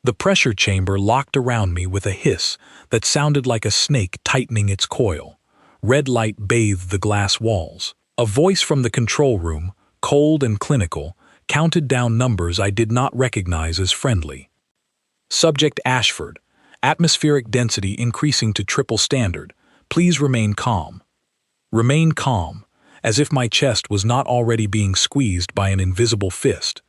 The pressure chamber locked around me with a hiss that sounded like a snake tightening its coil. Red light bathed the glass walls. A voice from the control room, cold and clinical, counted down numbers I did not recognize as friendly. Subject Ashford. Atmospheric density increasing to triple standard. Please remain calm. Remain calm, as if my chest was not already being squeezed by an invisible fist.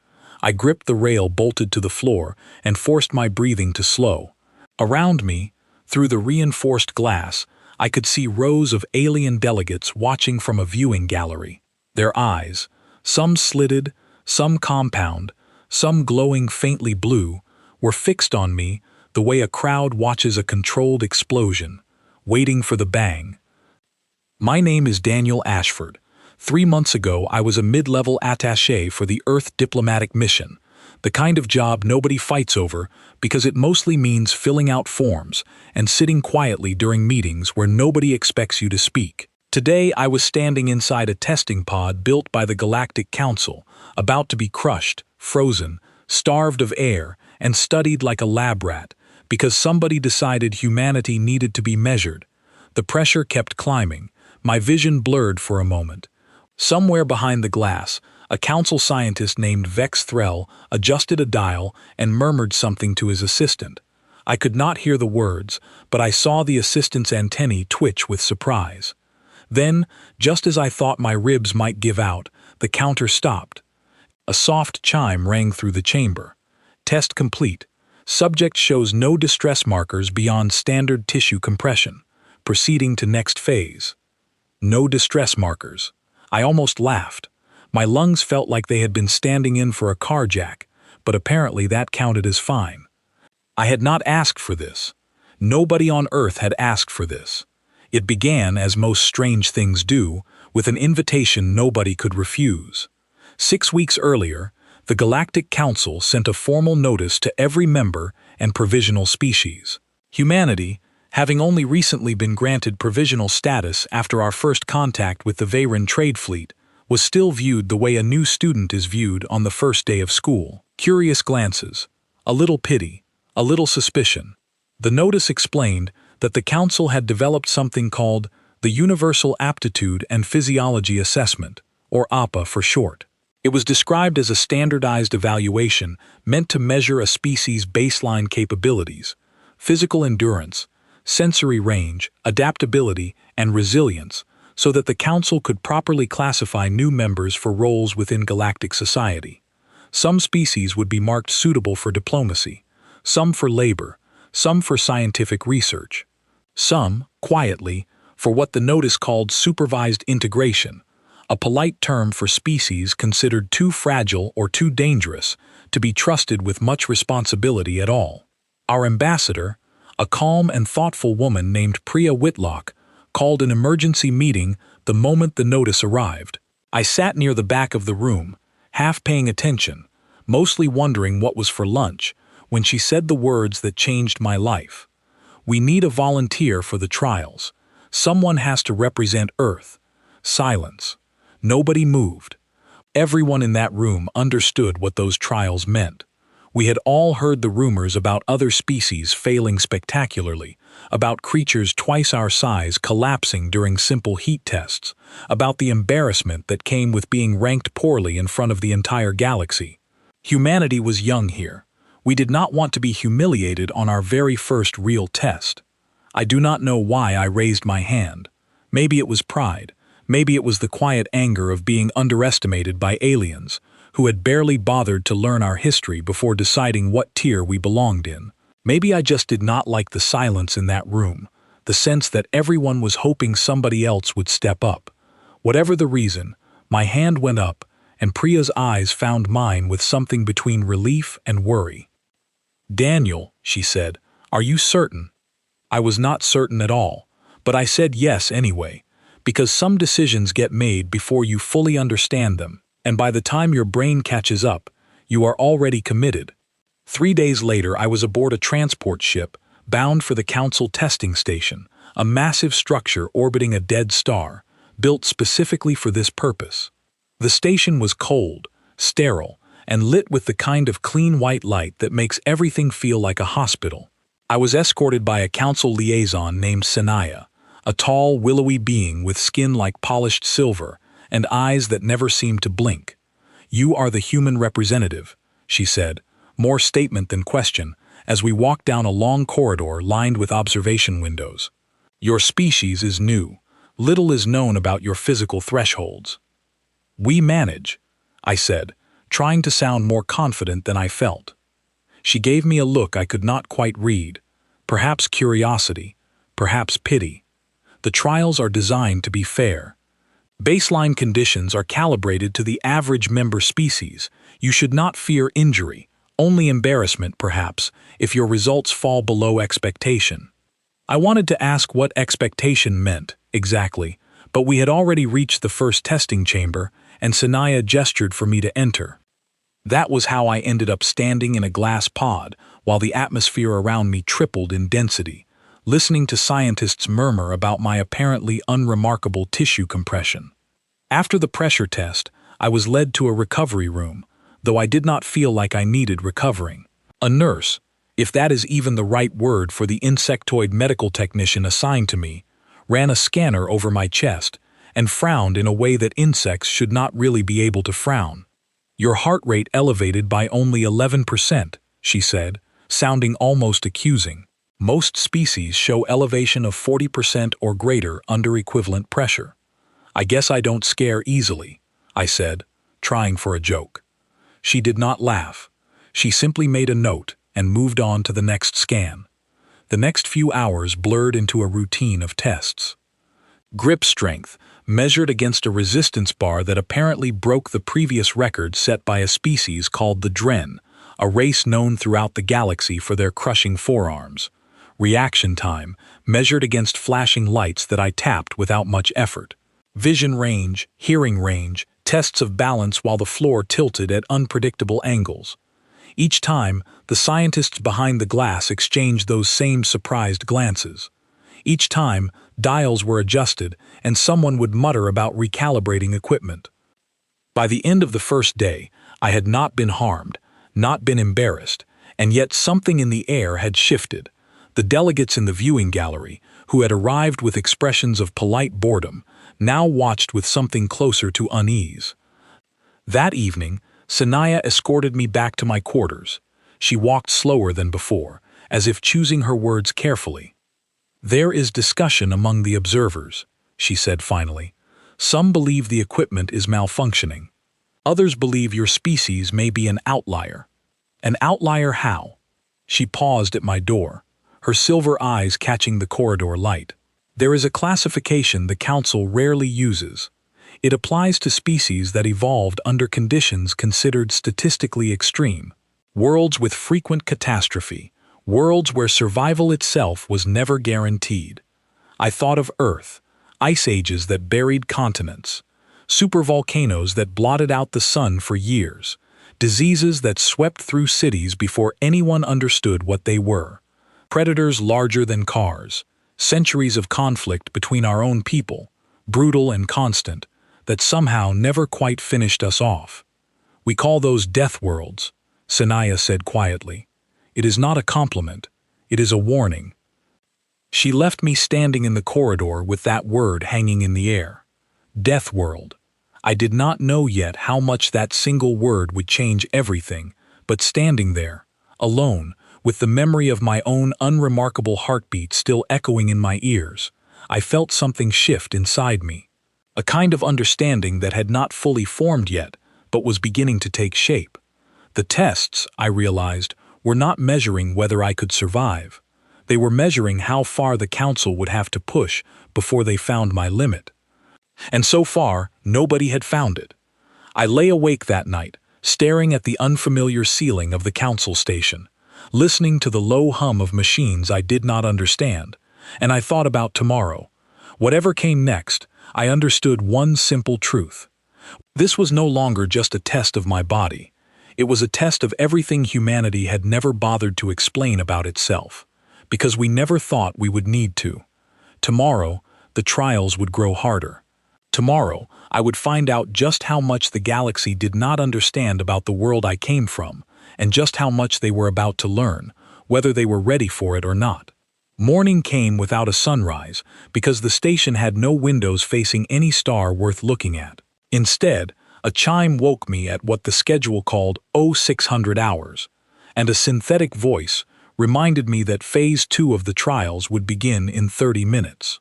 I gripped the rail bolted to the floor and forced my breathing to slow. Around me, through the reinforced glass, I could see rows of alien delegates watching from a viewing gallery. Their eyes, some slitted, some compound, some glowing faintly blue, were fixed on me the way a crowd watches a controlled explosion, waiting for the bang. My name is Daniel Ashford. 3 months ago, I was a mid-level attaché for the Earth diplomatic mission, the kind of job nobody fights over because it mostly means filling out forms and sitting quietly during meetings where nobody expects you to speak. Today, I was standing inside a testing pod built by the Galactic Council, about to be crushed, frozen, starved of air, and studied like a lab rat, because somebody decided humanity needed to be measured. The pressure kept climbing. My vision blurred for a moment. Somewhere behind the glass, a council scientist named Vex Threll adjusted a dial and murmured something to his assistant. I could not hear the words, but I saw the assistant's antennae twitch with surprise. Then, just as I thought my ribs might give out, the counter stopped. A soft chime rang through the chamber. Test complete. Subject shows no distress markers beyond standard tissue compression. Proceeding to next phase. No distress markers. I almost laughed. My lungs felt like they had been standing in for a car jack, but apparently that counted as fine. I had not asked for this. Nobody on Earth had asked for this. It began, as most strange things do, with an invitation nobody could refuse. 6 weeks earlier, the Galactic Council sent a formal notice to every member and provisional species. Humanity, having only recently been granted provisional status after our first contact with the Veyron trade fleet, was still viewed the way a new student is viewed on the first day of school. Curious glances, a little pity, a little suspicion. The notice explained that the Council had developed something called the Universal Aptitude and Physiology Assessment, or APA for short. It was described as a standardized evaluation meant to measure a species' baseline capabilities, physical endurance, sensory range, adaptability, and resilience, so that the Council could properly classify new members for roles within galactic society. Some species would be marked suitable for diplomacy, some for labor, some for scientific research, some, quietly, for what the notice called supervised integration, a polite term for species considered too fragile or too dangerous to be trusted with much responsibility at all. Our ambassador, a calm and thoughtful woman named Priya Whitlock, called an emergency meeting the moment the notice arrived. I sat near the back of the room, half paying attention, mostly wondering what was for lunch, when she said the words that changed my life. We need a volunteer for the trials. Someone has to represent Earth. Silence. Nobody moved. Everyone in that room understood what those trials meant. We had all heard the rumors about other species failing spectacularly, about creatures twice our size collapsing during simple heat tests, about the embarrassment that came with being ranked poorly in front of the entire galaxy. Humanity was young here. We did not want to be humiliated on our very first real test. I do not know why I raised my hand. Maybe it was pride. Maybe it was the quiet anger of being underestimated by aliens, who had barely bothered to learn our history before deciding what tier we belonged in. Maybe I just did not like the silence in that room, the sense that everyone was hoping somebody else would step up. Whatever the reason, my hand went up, and Priya's eyes found mine with something between relief and worry. "Daniel," she said, "are you certain?" I was not certain at all, but I said yes anyway, because some decisions get made before you fully understand them, and by the time your brain catches up, you are already committed. 3 days later, I was aboard a transport ship, bound for the Council testing station, a massive structure orbiting a dead star, built specifically for this purpose. The station was cold, sterile, and lit with the kind of clean white light that makes everything feel like a hospital. I was escorted by a council liaison named Sanaya, a tall, willowy being with skin like polished silver and eyes that never seemed to blink. "You are the human representative," she said, more statement than question, as we walked down a long corridor lined with observation windows. "Your species is new. Little is known about your physical thresholds." "We manage," I said, trying to sound more confident than I felt. She gave me a look I could not quite read, perhaps curiosity, perhaps pity. "The trials are designed to be fair. Baseline conditions are calibrated to the average member species. You should not fear injury, only embarrassment perhaps, if your results fall below expectation." I wanted to ask what expectation meant, exactly, but we had already reached the first testing chamber, and Sanaya gestured for me to enter. That was how I ended up standing in a glass pod, while the atmosphere around me tripled in density, listening to scientists murmur about my apparently unremarkable tissue compression. After the pressure test, I was led to a recovery room, though I did not feel like I needed recovering. A nurse, if that is even the right word for the insectoid medical technician assigned to me, ran a scanner over my chest and frowned in a way that insects should not really be able to frown. "Your heart rate elevated by only 11%, she said, sounding almost accusing. "Most species show elevation of 40% or greater under equivalent pressure." "I guess I don't scare easily," I said, trying for a joke. She did not laugh. She simply made a note and moved on to the next scan. The next few hours blurred into a routine of tests. Grip strength, measured against a resistance bar that apparently broke the previous record set by a species called the Dren, a race known throughout the galaxy for their crushing forearms. Reaction time, measured against flashing lights that I tapped without much effort. Vision range, hearing range, tests of balance while the floor tilted at unpredictable angles. Each time, the scientists behind the glass exchanged those same surprised glances. Each time, dials were adjusted, and someone would mutter about recalibrating equipment. By the end of the first day, I had not been harmed, not been embarrassed, and yet something in the air had shifted. The delegates in the viewing gallery, who had arrived with expressions of polite boredom, now watched with something closer to unease. That evening, Sanaya escorted me back to my quarters. She walked slower than before, as if choosing her words carefully. "There is discussion among the observers," she said finally. "Some believe the equipment is malfunctioning. Others believe your species may be an outlier." "An outlier how?" She paused at my door, her silver eyes catching the corridor light. "There is a classification the Council rarely uses. It applies to species that evolved under conditions considered statistically extreme, worlds with frequent catastrophe, worlds where survival itself was never guaranteed. I thought of Earth, ice ages that buried continents, supervolcanoes that blotted out the sun for years, diseases that swept through cities before anyone understood what they were, predators larger than cars, centuries of conflict between our own people, brutal and constant, that somehow never quite finished us off. We call those death worlds," Sanaya said quietly. "It is not a compliment, it is a warning." She left me standing in the corridor with that word hanging in the air. Death world. I did not know yet how much that single word would change everything, but standing there, alone, with the memory of my own unremarkable heartbeat still echoing in my ears, I felt something shift inside me. A kind of understanding that had not fully formed yet, but was beginning to take shape. The tests, I realized, were not measuring whether I could survive. They were measuring how far the Council would have to push before they found my limit. And so far, nobody had found it. I lay awake that night, staring at the unfamiliar ceiling of the Council station, listening to the low hum of machines I did not understand, and I thought about tomorrow. Whatever came next, I understood one simple truth. This was no longer just a test of my body. It was a test of everything humanity had never bothered to explain about itself, because we never thought we would need to. Tomorrow, the trials would grow harder. Tomorrow, I would find out just how much the galaxy did not understand about the world I came from, and just how much they were about to learn, whether they were ready for it or not. Morning came without a sunrise, because the station had no windows facing any star worth looking at. Instead, a chime woke me at what the schedule called 0600 hours, and a synthetic voice reminded me that Phase 2 of the trials would begin in 30 minutes.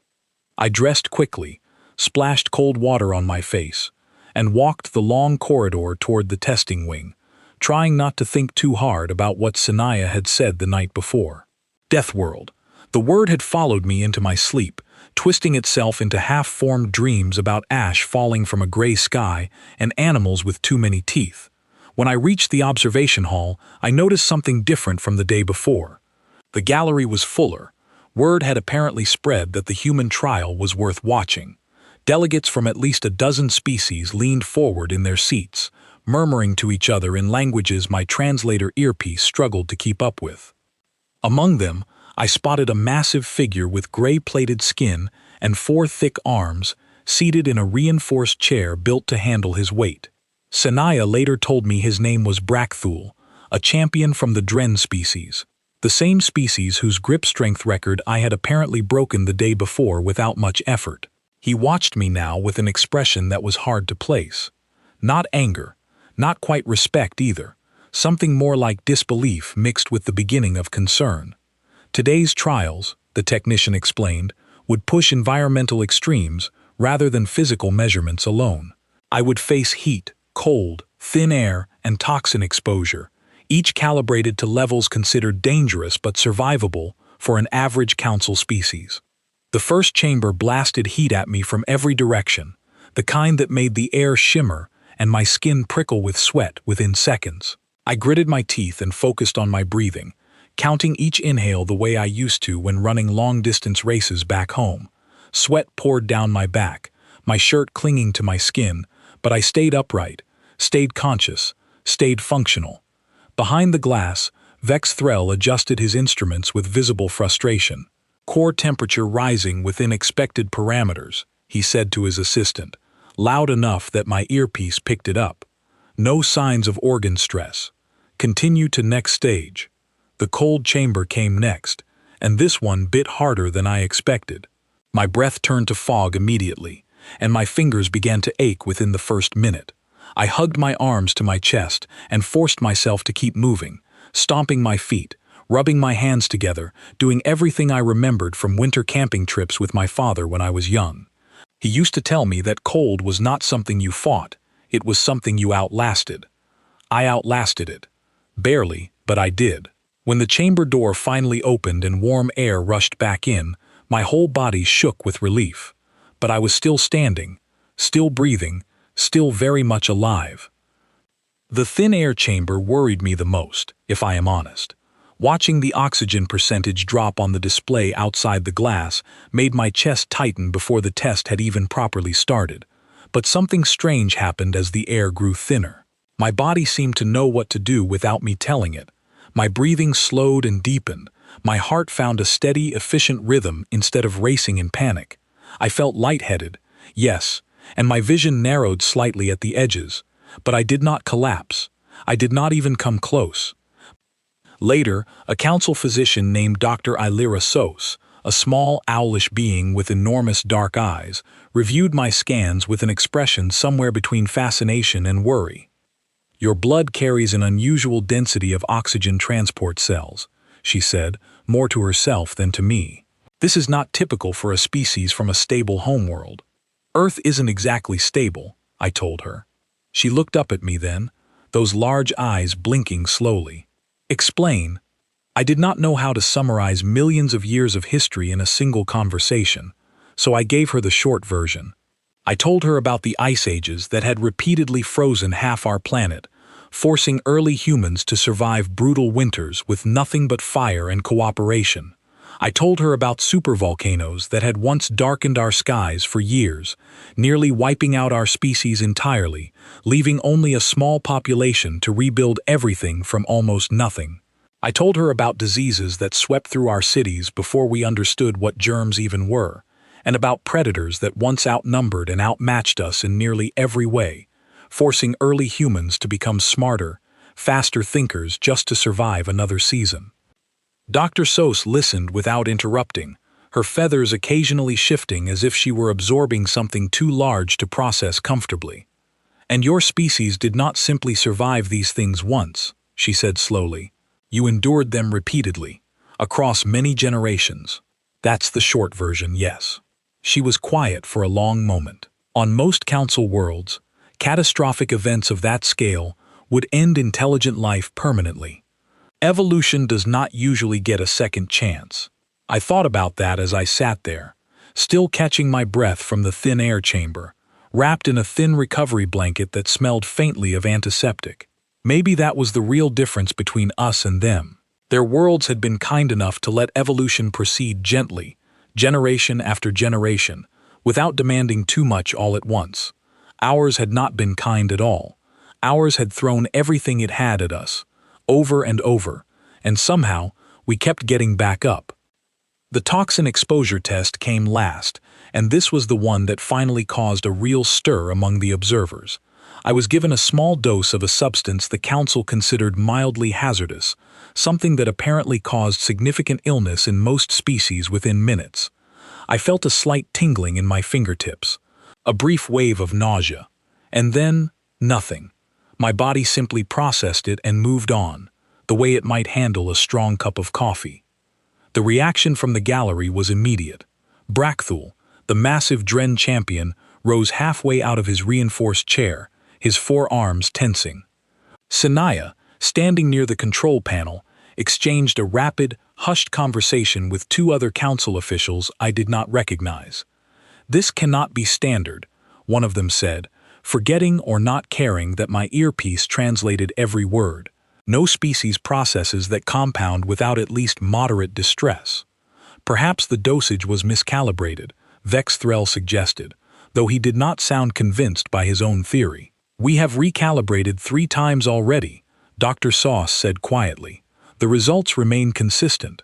I dressed quickly, splashed cold water on my face, and walked the long corridor toward the testing wing, trying not to think too hard about what Sanaya had said the night before. Deathworld. The word had followed me into my sleep, twisting itself into half-formed dreams about ash falling from a gray sky and animals with too many teeth. When I reached the observation hall, I noticed something different from the day before. The gallery was fuller. Word had apparently spread that the human trial was worth watching. Delegates from at least a dozen species leaned forward in their seats, murmuring to each other in languages my translator earpiece struggled to keep up with. Among them, I spotted a massive figure with gray-plated skin and 4 thick arms, seated in a reinforced chair built to handle his weight. Sanaya later told me his name was Brakthul, a champion from the Dren species, the same species whose grip strength record I had apparently broken the day before without much effort. He watched me now with an expression that was hard to place. Not anger, not quite respect either, something more like disbelief mixed with the beginning of concern. Today's trials, the technician explained, would push environmental extremes rather than physical measurements alone. I would face heat, cold, thin air, and toxin exposure, each calibrated to levels considered dangerous but survivable for an average council species. The first chamber blasted heat at me from every direction, the kind that made the air shimmer and my skin prickle with sweat within seconds. I gritted my teeth and focused on my breathing, counting each inhale the way I used to when running long-distance races back home. Sweat poured down my back, my shirt clinging to my skin, but I stayed upright, stayed conscious, stayed functional. Behind the glass, Vex Threll adjusted his instruments with visible frustration. Core temperature rising within expected parameters, he said to his assistant, loud enough that my earpiece picked it up. No signs of organ stress. Continue to next stage. The cold chamber came next, and this one bit harder than I expected. My breath turned to fog immediately, and my fingers began to ache within the first minute. I hugged my arms to my chest and forced myself to keep moving, stomping my feet, rubbing my hands together, doing everything I remembered from winter camping trips with my father when I was young. He used to tell me that cold was not something you fought, it was something you outlasted. I outlasted it. Barely, but I did. When the chamber door finally opened and warm air rushed back in, my whole body shook with relief. But I was still standing, still breathing, still very much alive. The thin air chamber worried me the most, if I am honest. Watching the oxygen percentage drop on the display outside the glass made my chest tighten before the test had even properly started. But something strange happened as the air grew thinner. My body seemed to know what to do without me telling it. My breathing slowed and deepened. My heart found a steady, efficient rhythm instead of racing in panic. I felt lightheaded, yes, and my vision narrowed slightly at the edges. But I did not collapse. I did not even come close. Later, a council physician named Dr. Ilira Sos, a small, owlish being with enormous dark eyes, reviewed my scans with an expression somewhere between fascination and worry. Your blood carries an unusual density of oxygen transport cells, she said, more to herself than to me. This is not typical for a species from a stable homeworld. Earth isn't exactly stable, I told her. She looked up at me then, those large eyes blinking slowly. Explain. I did not know how to summarize millions of years of history in a single conversation, so I gave her the short version. I told her about the ice ages that had repeatedly frozen half our planet, forcing early humans to survive brutal winters with nothing but fire and cooperation. I told her about supervolcanoes that had once darkened our skies for years, nearly wiping out our species entirely, leaving only a small population to rebuild everything from almost nothing. I told her about diseases that swept through our cities before we understood what germs even were, and about predators that once outnumbered and outmatched us in nearly every way, forcing early humans to become smarter, faster thinkers just to survive another season. Dr. Seuss listened without interrupting, her feathers occasionally shifting as if she were absorbing something too large to process comfortably. "And your species did not simply survive these things once," she said slowly. "You endured them repeatedly, across many generations." That's the short version, yes. She was quiet for a long moment. On most council worlds, catastrophic events of that scale would end intelligent life permanently. Evolution does not usually get a second chance. I thought about that as I sat there, still catching my breath from the thin air chamber, wrapped in a thin recovery blanket that smelled faintly of antiseptic. Maybe that was the real difference between us and them. Their worlds had been kind enough to let evolution proceed gently, generation after generation, without demanding too much all at once. Ours had not been kind at all. Ours had thrown everything it had at us, over and over, and somehow we kept getting back up. The toxin exposure test came last, and this was the one that finally caused a real stir among the observers. I was given a small dose of a substance the council considered mildly hazardous, something that apparently caused significant illness in most species within minutes. I felt a slight tingling in my fingertips, a brief wave of nausea, and then nothing. My body simply processed it and moved on, the way it might handle a strong cup of coffee. The reaction from the gallery was immediate. Brackthul, the massive Dren champion, rose halfway out of his reinforced chair, his forearms tensing. Sanaya, standing near the control panel, exchanged a rapid, hushed conversation with two other council officials I did not recognize. "This cannot be standard," one of them said, forgetting or not caring that my earpiece translated every word. "No species processes that compound without at least moderate distress." Perhaps the dosage was miscalibrated, Vex Threll suggested, though he did not sound convinced by his own theory. "We have recalibrated 3 times already," Dr. Sauce said quietly. "The results remain consistent."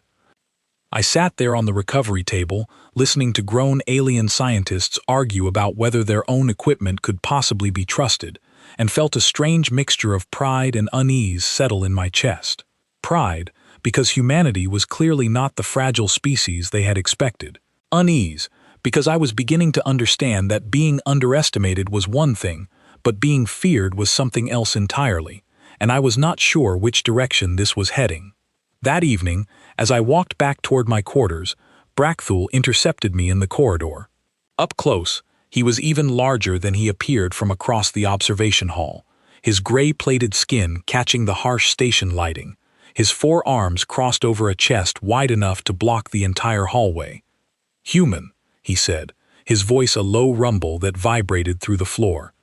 I sat there on the recovery table, listening to grown alien scientists argue about whether their own equipment could possibly be trusted, and felt a strange mixture of pride and unease settle in my chest. Pride, because humanity was clearly not the fragile species they had expected. Unease, because I was beginning to understand that being underestimated was one thing, but being feared was something else entirely, and I was not sure which direction this was heading. That evening, as I walked back toward my quarters, Brackthul intercepted me in the corridor. Up close, he was even larger than he appeared from across the observation hall, his gray-plated skin catching the harsh station lighting, his forearms crossed over a chest wide enough to block the entire hallway. "Human," he said, his voice a low rumble that vibrated through the floor.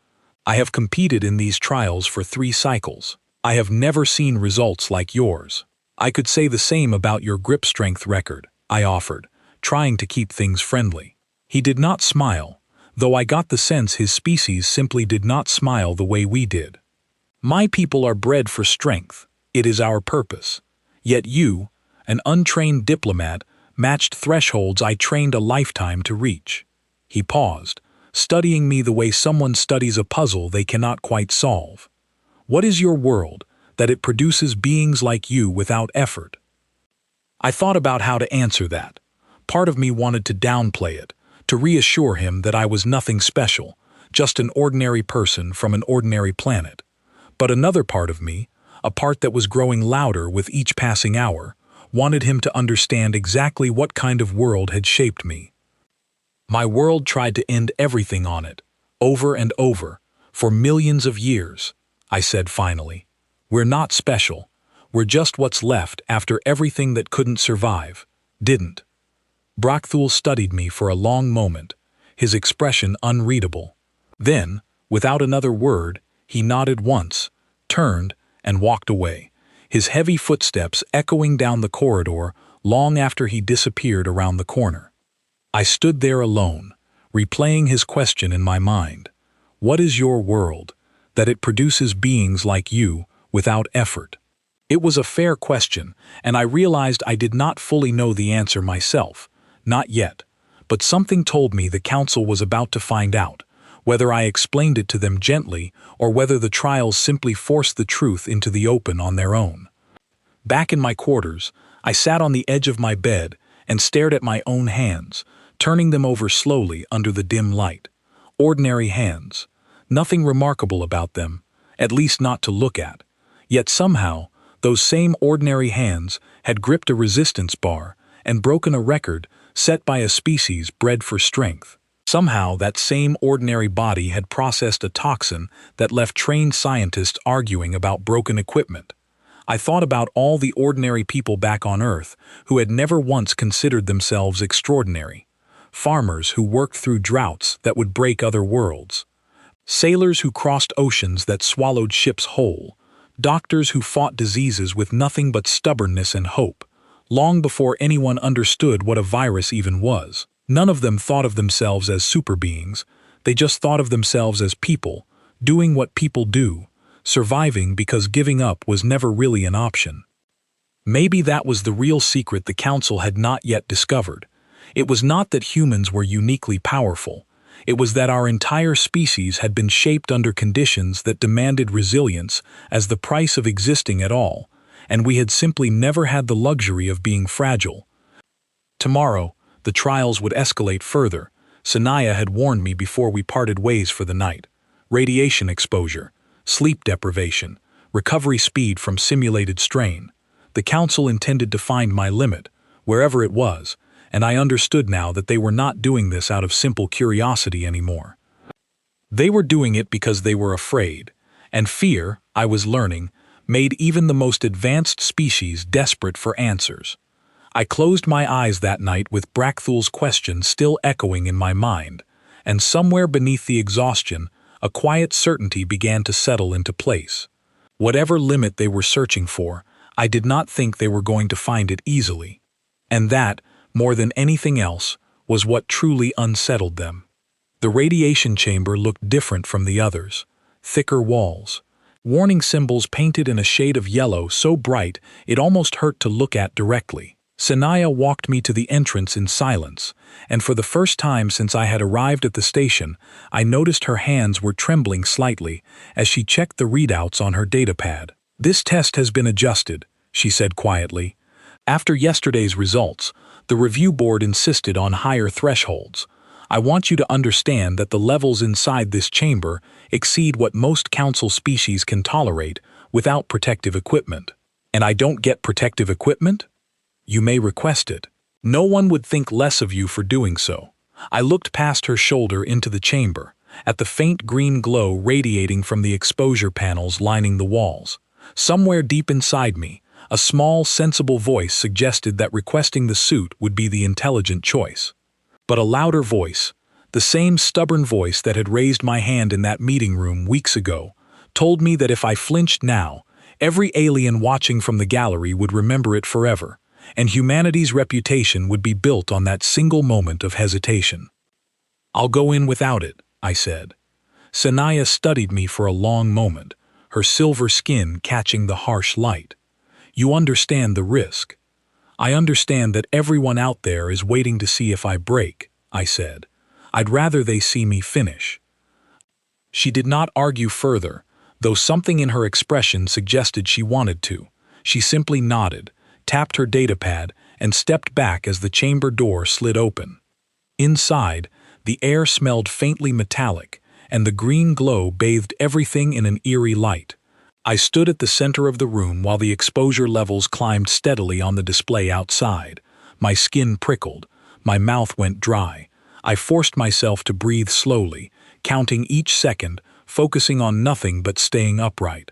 "I have competed in these trials for 3 cycles. I have never seen results like yours." "I could say the same about your grip strength record," I offered, trying to keep things friendly. He did not smile, though I got the sense his species simply did not smile the way we did. "My people are bred for strength. It is our purpose. Yet you, an untrained diplomat, matched thresholds I trained a lifetime to reach." He paused, studying me the way someone studies a puzzle they cannot quite solve. "What is your world, that it produces beings like you without effort?" I thought about how to answer that. Part of me wanted to downplay it, to reassure him that I was nothing special, just an ordinary person from an ordinary planet. But another part of me, a part that was growing louder with each passing hour, wanted him to understand exactly what kind of world had shaped me. My world tried to end everything on it, over and over, for millions of years, I said finally. "We're not special. We're just what's left after everything that couldn't survive, didn't." Brackthul studied me for a long moment, his expression unreadable. Then, without another word, he nodded once, turned, and walked away, his heavy footsteps echoing down the corridor long after he disappeared around the corner. I stood there alone, replaying his question in my mind. What is your world, that it produces beings like you without effort? It was a fair question, and I realized I did not fully know the answer myself, not yet, but something told me the council was about to find out, whether I explained it to them gently or whether the trials simply forced the truth into the open on their own. Back in my quarters, I sat on the edge of my bed and stared at my own hands, turning them over slowly under the dim light. Ordinary hands. Nothing remarkable about them, at least not to look at. Yet somehow, those same ordinary hands had gripped a resistance bar and broken a record set by a species bred for strength. Somehow, that same ordinary body had processed a toxin that left trained scientists arguing about broken equipment. I thought about all the ordinary people back on Earth who had never once considered themselves extraordinary. Farmers who worked through droughts that would break other worlds. Sailors who crossed oceans that swallowed ships whole. Doctors who fought diseases with nothing but stubbornness and hope, long before anyone understood what a virus even was. None of them thought of themselves as superbeings. They just thought of themselves as people, doing what people do, surviving because giving up was never really an option. Maybe that was the real secret the Council had not yet discovered. It was not that humans were uniquely powerful. It was that our entire species had been shaped under conditions that demanded resilience as the price of existing at all, and we had simply never had the luxury of being fragile. Tomorrow, the trials would escalate further. Sanaya had warned me before we parted ways for the night. Radiation exposure, sleep deprivation, recovery speed from simulated strain. The Council intended to find my limit, wherever it was, and I understood now that they were not doing this out of simple curiosity anymore. They were doing it because they were afraid, and fear, I was learning, made even the most advanced species desperate for answers. I closed my eyes that night with Brackthul's question still echoing in my mind, and somewhere beneath the exhaustion, a quiet certainty began to settle into place. Whatever limit they were searching for, I did not think they were going to find it easily. And that, more than anything else, was what truly unsettled them. The radiation chamber looked different from the others. Thicker walls. Warning symbols painted in a shade of yellow so bright it almost hurt to look at directly. Sanaya walked me to the entrance in silence, and for the first time since I had arrived at the station, I noticed her hands were trembling slightly as she checked the readouts on her datapad. "This test has been adjusted," she said quietly. "After yesterday's results, the review board insisted on higher thresholds. I want you to understand that the levels inside this chamber exceed what most council species can tolerate without protective equipment." "And I don't get protective equipment?" "You may request it. No one would think less of you for doing so." I looked past her shoulder into the chamber, at the faint green glow radiating from the exposure panels lining the walls. Somewhere deep inside me, a small, sensible voice suggested that requesting the suit would be the intelligent choice. But a louder voice, the same stubborn voice that had raised my hand in that meeting room weeks ago, told me that if I flinched now, every alien watching from the gallery would remember it forever, and humanity's reputation would be built on that single moment of hesitation. "I'll go in without it," I said. Sanaya studied me for a long moment, her silver skin catching the harsh light. "You understand the risk." "I understand that everyone out there is waiting to see if I break," I said. "I'd rather they see me finish." She did not argue further, though something in her expression suggested she wanted to. She simply nodded, tapped her datapad, and stepped back as the chamber door slid open. Inside, the air smelled faintly metallic, and the green glow bathed everything in an eerie light. I stood at the center of the room while the exposure levels climbed steadily on the display outside. My skin prickled, my mouth went dry. I forced myself to breathe slowly, counting each second, focusing on nothing but staying upright.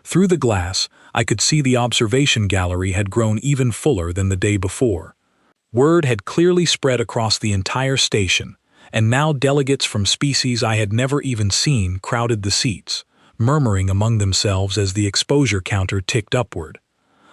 Through the glass, I could see the observation gallery had grown even fuller than the day before. Word had clearly spread across the entire station, and now delegates from species I had never even seen crowded the seats, murmuring among themselves as the exposure counter ticked upward.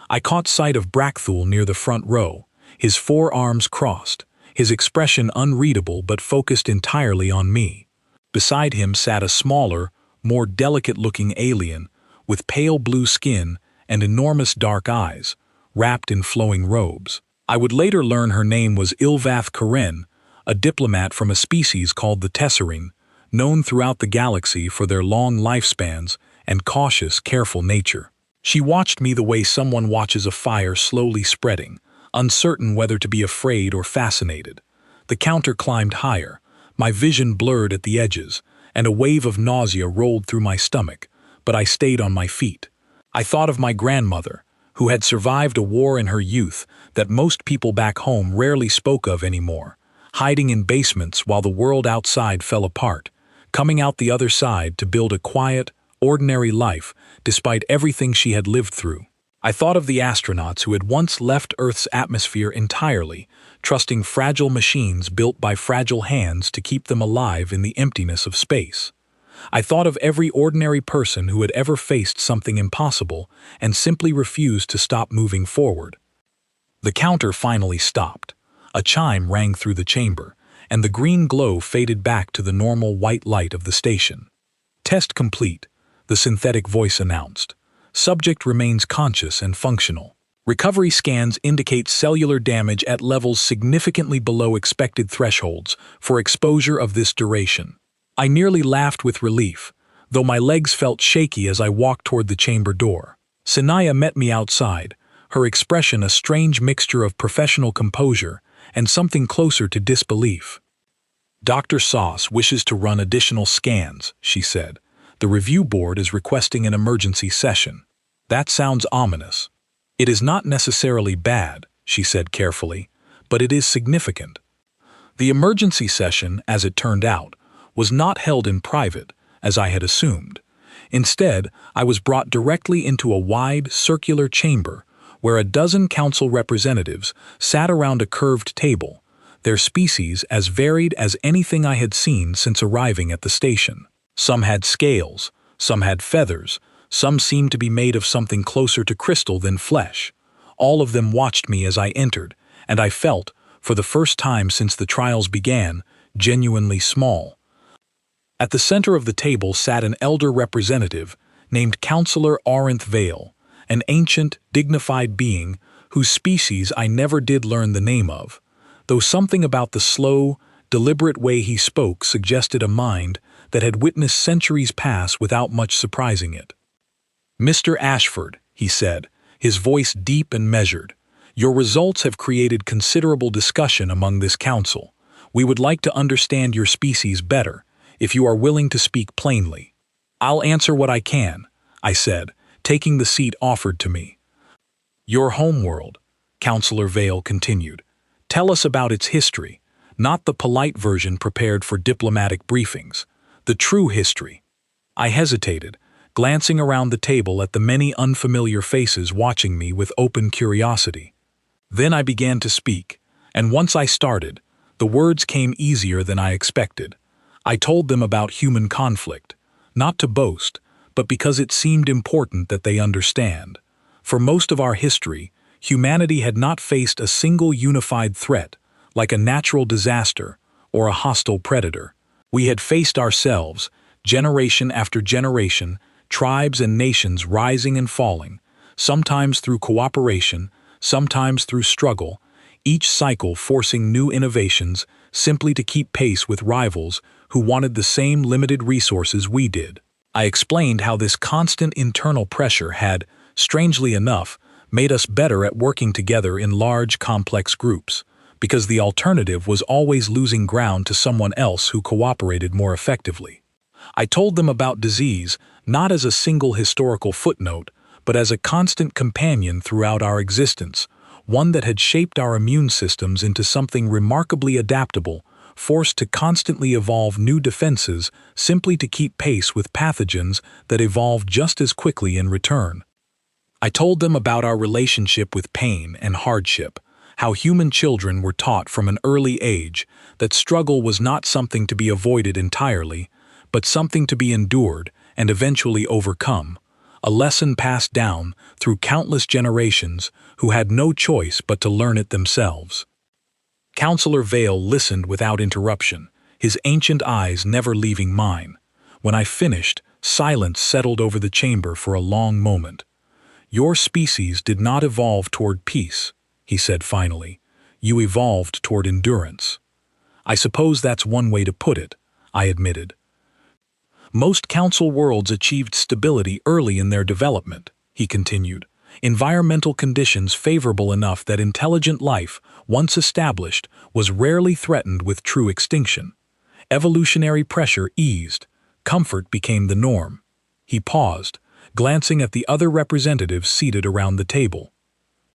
I caught sight of Brackthul near the front row, his forearms crossed, his expression unreadable but focused entirely on me. Beside him sat a smaller, more delicate-looking alien, with pale blue skin and enormous dark eyes, wrapped in flowing robes. I would later learn her name was Ilvath Karen, a diplomat from a species called the Tesserine, known throughout the galaxy for their long lifespans and cautious, careful nature. She watched me the way someone watches a fire slowly spreading, uncertain whether to be afraid or fascinated. The counter climbed higher, my vision blurred at the edges, and a wave of nausea rolled through my stomach, but I stayed on my feet. I thought of my grandmother, who had survived a war in her youth that most people back home rarely spoke of anymore, hiding in basements while the world outside fell apart, coming out the other side to build a quiet, ordinary life despite everything she had lived through. I thought of the astronauts who had once left Earth's atmosphere entirely, trusting fragile machines built by fragile hands to keep them alive in the emptiness of space. I thought of every ordinary person who had ever faced something impossible and simply refused to stop moving forward. The counter finally stopped. A chime rang through the chamber, and the green glow faded back to the normal white light of the station. "Test complete," the synthetic voice announced. "Subject remains conscious and functional. Recovery scans indicate cellular damage at levels significantly below expected thresholds for exposure of this duration." I nearly laughed with relief, though my legs felt shaky as I walked toward the chamber door. Sanaya met me outside, her expression a strange mixture of professional composure and something closer to disbelief. "Dr. Sauce wishes to run additional scans," she said. "The review board is requesting an emergency session." "That sounds ominous." "It is not necessarily bad," she said carefully, "but it is significant." The emergency session, as it turned out, was not held in private, as I had assumed. Instead, I was brought directly into a wide, circular chamber where a dozen council representatives sat around a curved table, their species as varied as anything I had seen since arriving at the station. Some had scales, some had feathers, some seemed to be made of something closer to crystal than flesh. All of them watched me as I entered, and I felt, for the first time since the trials began, genuinely small. At the center of the table sat an elder representative named Counselor Arinth Vale, an ancient, dignified being whose species I never did learn the name of, though something about the slow, deliberate way he spoke suggested a mind that had witnessed centuries pass without much surprising it. "Mr. Ashford," he said, his voice deep and measured, "your results have created considerable discussion among this council. We would like to understand your species better, if you are willing to speak plainly." "I'll answer what I can," I said, taking the seat offered to me. "Your homeworld," Counselor Vale continued. "Tell us about its history, not the polite version prepared for diplomatic briefings, the true history." I hesitated, glancing around the table at the many unfamiliar faces watching me with open curiosity. Then I began to speak, and once I started, the words came easier than I expected. I told them about human conflict, not to boast, but because it seemed important that they understand. For most of our history, humanity had not faced a single unified threat, like a natural disaster or a hostile predator. We had faced ourselves, generation after generation, tribes and nations rising and falling, sometimes through cooperation, sometimes through struggle, each cycle forcing new innovations simply to keep pace with rivals who wanted the same limited resources we did. I explained how this constant internal pressure had, strangely enough, made us better at working together in large, complex groups, because the alternative was always losing ground to someone else who cooperated more effectively. I told them about disease not as a single historical footnote, but as a constant companion throughout our existence, one that had shaped our immune systems into something remarkably adaptable, forced to constantly evolve new defenses simply to keep pace with pathogens that evolved just as quickly in return. I told them about our relationship with pain and hardship, how human children were taught from an early age that struggle was not something to be avoided entirely, but something to be endured and eventually overcome, a lesson passed down through countless generations who had no choice but to learn it themselves. Counselor Vale listened without interruption, his ancient eyes never leaving mine. When I finished, silence settled over the chamber for a long moment. "Your species did not evolve toward peace," he said finally. "You evolved toward endurance." I suppose that's one way to put it, I admitted. Most council worlds achieved stability early in their development, he continued. Environmental conditions favorable enough that intelligent life, once established, was rarely threatened with true extinction. Evolutionary pressure eased. Comfort became the norm. He paused, glancing at the other representatives seated around the table.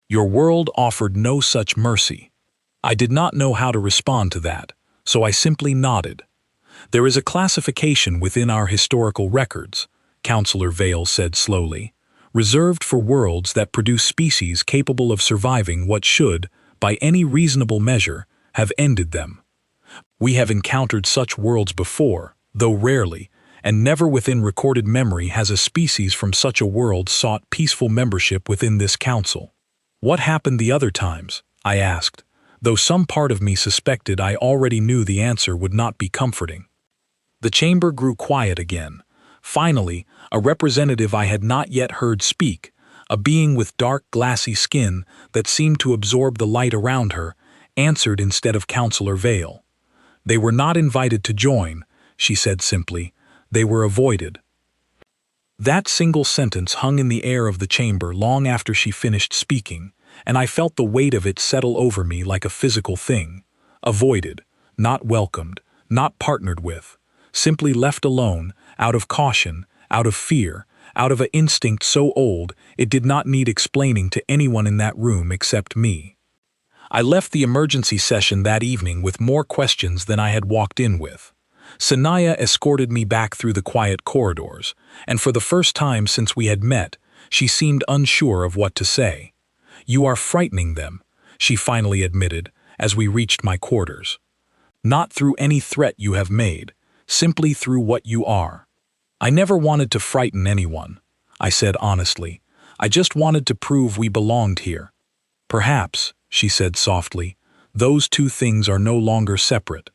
Your world offered no such mercy. I did not know how to respond to that, so I simply nodded. There is a classification within our historical records, Counselor Vale said slowly, reserved for worlds that produce species capable of surviving what should, by any reasonable measure, have ended them. We have encountered such worlds before, though rarely, and never within recorded memory has a species from such a world sought peaceful membership within this council. What happened the other times? I asked, though some part of me suspected I already knew the answer would not be comforting. The chamber grew quiet again. Finally, a representative I had not yet heard speak, a being with dark, glassy skin that seemed to absorb the light around her, answered instead of Counselor Vale. They were not invited to join, she said simply. They were avoided. That single sentence hung in the air of the chamber long after she finished speaking, and I felt the weight of it settle over me like a physical thing. Avoided, not welcomed, not partnered with, simply left alone, out of caution, out of fear, out of an instinct so old it did not need explaining to anyone in that room except me. I left the emergency session that evening with more questions than I had walked in with. Sanaya escorted me back through the quiet corridors, and for the first time since we had met, she seemed unsure of what to say. You are frightening them, she finally admitted, as we reached my quarters. Not through any threat you have made, simply through what you are. I never wanted to frighten anyone, I said honestly. I just wanted to prove we belonged here. Perhaps, she said softly, those two things are no longer separate.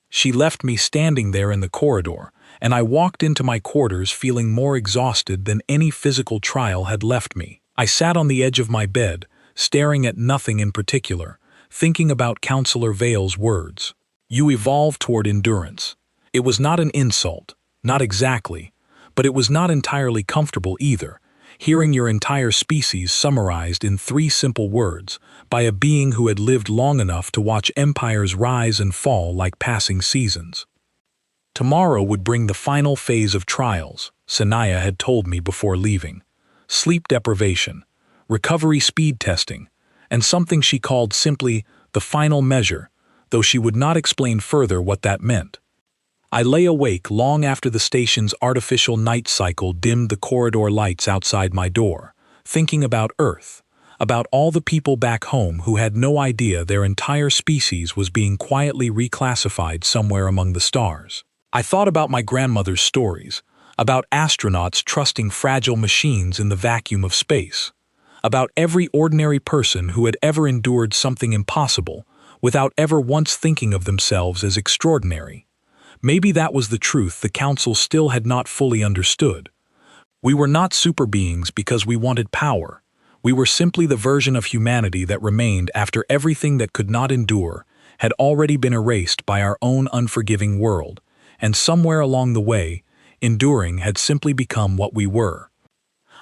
She left me standing there in the corridor, and I walked into my quarters feeling more exhausted than any physical trial had left me. I sat on the edge of my bed, staring at nothing in particular, thinking about Counselor Vale's words. You evolve toward endurance. It was not an insult, not exactly, but it was not entirely comfortable either, hearing your entire species summarized in 3 simple words by a being who had lived long enough to watch empires rise and fall like passing seasons. Tomorrow would bring the final phase of trials, Sanaya had told me before leaving. Sleep deprivation, recovery speed testing, and something she called simply the final measure, though she would not explain further what that meant. I lay awake long after the station's artificial night cycle dimmed the corridor lights outside my door, thinking about Earth, about all the people back home who had no idea their entire species was being quietly reclassified somewhere among the stars. I thought about my grandmother's stories, about astronauts trusting fragile machines in the vacuum of space, about every ordinary person who had ever endured something impossible without ever once thinking of themselves as extraordinary. Maybe that was the truth the Council still had not fully understood. We were not super beings because we wanted power. We were simply the version of humanity that remained after everything that could not endure had already been erased by our own unforgiving world, and somewhere along the way, enduring had simply become what we were.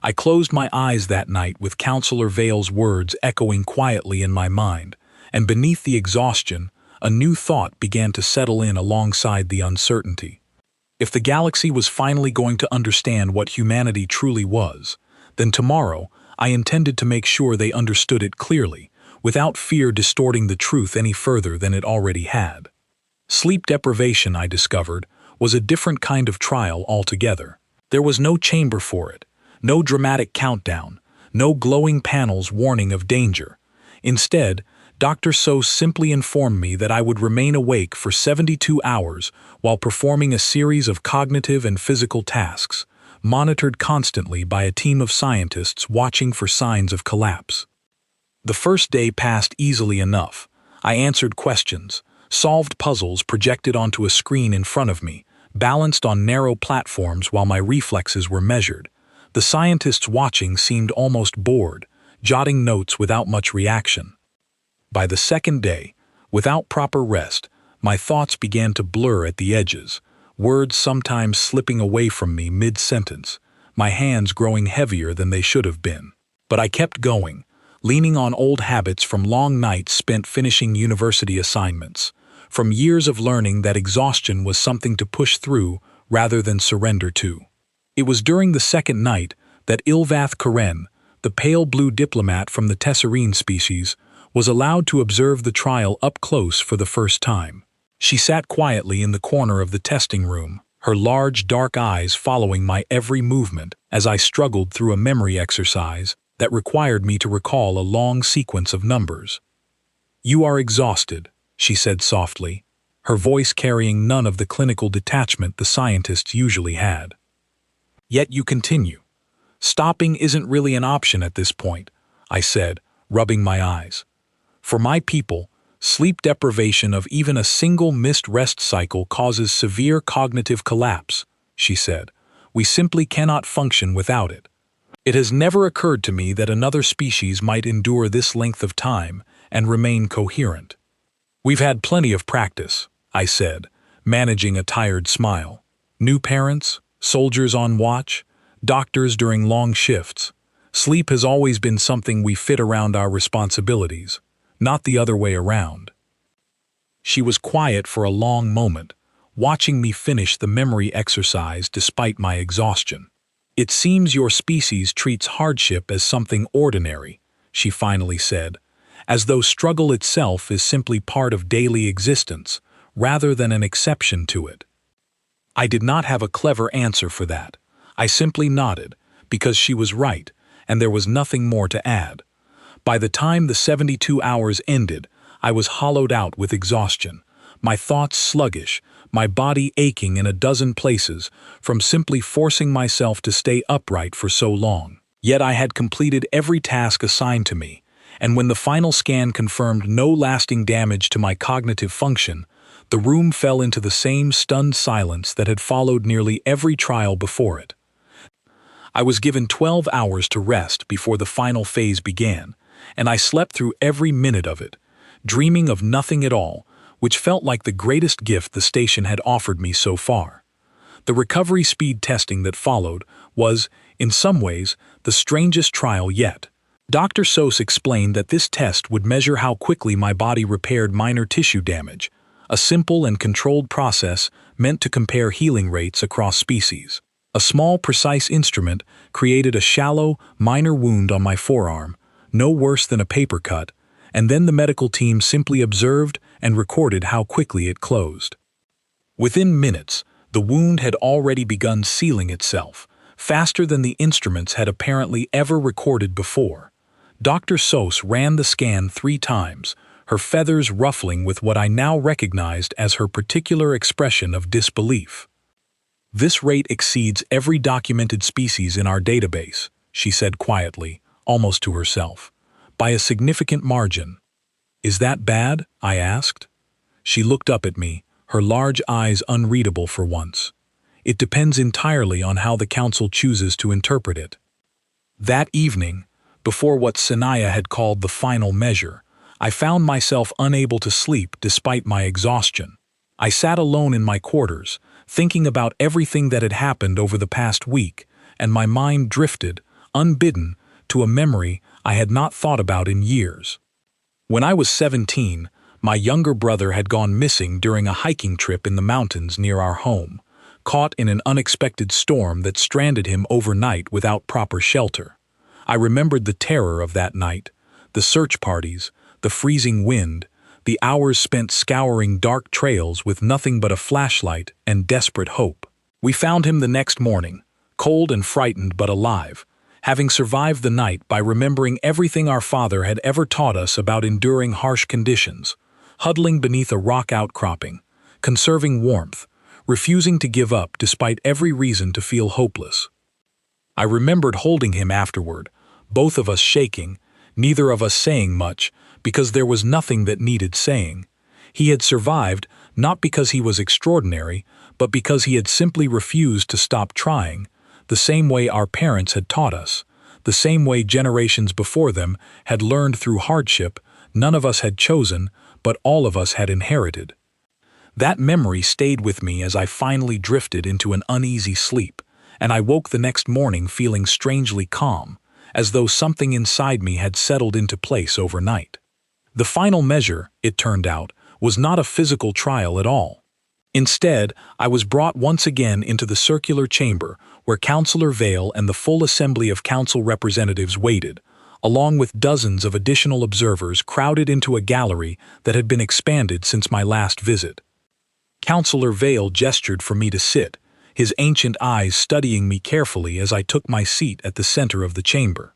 I closed my eyes that night with Counselor Vale's words echoing quietly in my mind, and beneath the exhaustion, a new thought began to settle in alongside the uncertainty. If the galaxy was finally going to understand what humanity truly was, then tomorrow I intended to make sure they understood it clearly, without fear distorting the truth any further than it already had. Sleep deprivation, I discovered, was a different kind of trial altogether. There was no chamber for it, no dramatic countdown, no glowing panels warning of danger. Instead, Dr. So simply informed me that I would remain awake for 72 hours while performing a series of cognitive and physical tasks, monitored constantly by a team of scientists watching for signs of collapse. The first day passed easily enough. I answered questions, solved puzzles projected onto a screen in front of me, balanced on narrow platforms while my reflexes were measured. The scientists watching seemed almost bored, jotting notes without much reaction. By the second day, without proper rest, My thoughts began to blur at the edges, words sometimes slipping away from me mid-sentence, my hands growing heavier than they should have been. But I kept going, leaning on old habits from long nights spent finishing university assignments, from years of learning that exhaustion was something to push through rather than surrender to. It was during the second night that Ilvath Karen, the pale blue diplomat from the Tesserine species, was allowed to observe the trial up close for the first time. She sat quietly in the corner of the testing room, her large dark eyes following my every movement as I struggled through a memory exercise that required me to recall a long sequence of numbers. "You are exhausted," she said softly, her voice carrying none of the clinical detachment the scientists usually had. "Yet you continue. Stopping isn't really an option at this point," I said, rubbing my eyes. "For my people, sleep deprivation of even a single missed rest cycle causes severe cognitive collapse," she said. "We simply cannot function without it. It has never occurred to me that another species might endure this length of time and remain coherent." "We've had plenty of practice," I said, managing a tired smile. "New parents, soldiers on watch, doctors during long shifts. Sleep has always been something we fit around our responsibilities, not the other way around." She was quiet for a long moment, watching me finish the memory exercise despite my exhaustion. "It seems your species treats hardship as something ordinary," she finally said, "as though struggle itself is simply part of daily existence, rather than an exception to it." I did not have a clever answer for that. I simply nodded, because she was right, and there was nothing more to add. By the time the 72 hours ended, I was hollowed out with exhaustion, my thoughts sluggish, my body aching in a dozen places from simply forcing myself to stay upright for so long. Yet I had completed every task assigned to me, and when the final scan confirmed no lasting damage to my cognitive function, the room fell into the same stunned silence that had followed nearly every trial before it. I was given 12 hours to rest before the final phase began, and I slept through every minute of it, dreaming of nothing at all, which felt like the greatest gift the station had offered me so far. The recovery speed testing that followed was, in some ways, the strangest trial yet. Dr. Sos explained that this test would measure how quickly my body repaired minor tissue damage, a simple and controlled process meant to compare healing rates across species. A small, precise instrument created a shallow, minor wound on my forearm, no worse than a paper cut, and then the medical team simply observed and recorded how quickly it closed. Within minutes, the wound had already begun sealing itself, faster than the instruments had apparently ever recorded before. Dr. Sos ran the scan 3 times, her feathers ruffling with what I now recognized as her particular expression of disbelief. "This rate exceeds every documented species in our database," she said quietly, almost to herself, "by a significant margin." "Is that bad?" I asked. She looked up at me, her large eyes unreadable for once. "It depends entirely on how the council chooses to interpret it." That evening, before what Sanaya had called the final measure, I found myself unable to sleep despite my exhaustion. I sat alone in my quarters, thinking about everything that had happened over the past week, and my mind drifted, unbidden, to a memory I had not thought about in years. When I was 17, my younger brother had gone missing during a hiking trip in the mountains near our home, caught in an unexpected storm that stranded him overnight without proper shelter. I remembered the terror of that night, the search parties, the freezing wind, the hours spent scouring dark trails with nothing but a flashlight and desperate hope. We found him the next morning, cold and frightened but alive, having survived the night by remembering everything our father had ever taught us about enduring harsh conditions, huddling beneath a rock outcropping, conserving warmth, refusing to give up despite every reason to feel hopeless. I remembered holding him afterward, both of us shaking, neither of us saying much, because there was nothing that needed saying. He had survived, not because he was extraordinary, but because he had simply refused to stop trying, the same way our parents had taught us, the same way generations before them had learned through hardship none of us had chosen, but all of us had inherited. That memory stayed with me as I finally drifted into an uneasy sleep, and I woke the next morning feeling strangely calm, as though something inside me had settled into place overnight. The final measure, it turned out, was not a physical trial at all. Instead, I was brought once again into the circular chamber where Councillor Vale and the full assembly of council representatives waited, along with dozens of additional observers crowded into a gallery that had been expanded since my last visit. Councillor Vale gestured for me to sit, his ancient eyes studying me carefully as I took my seat at the center of the chamber.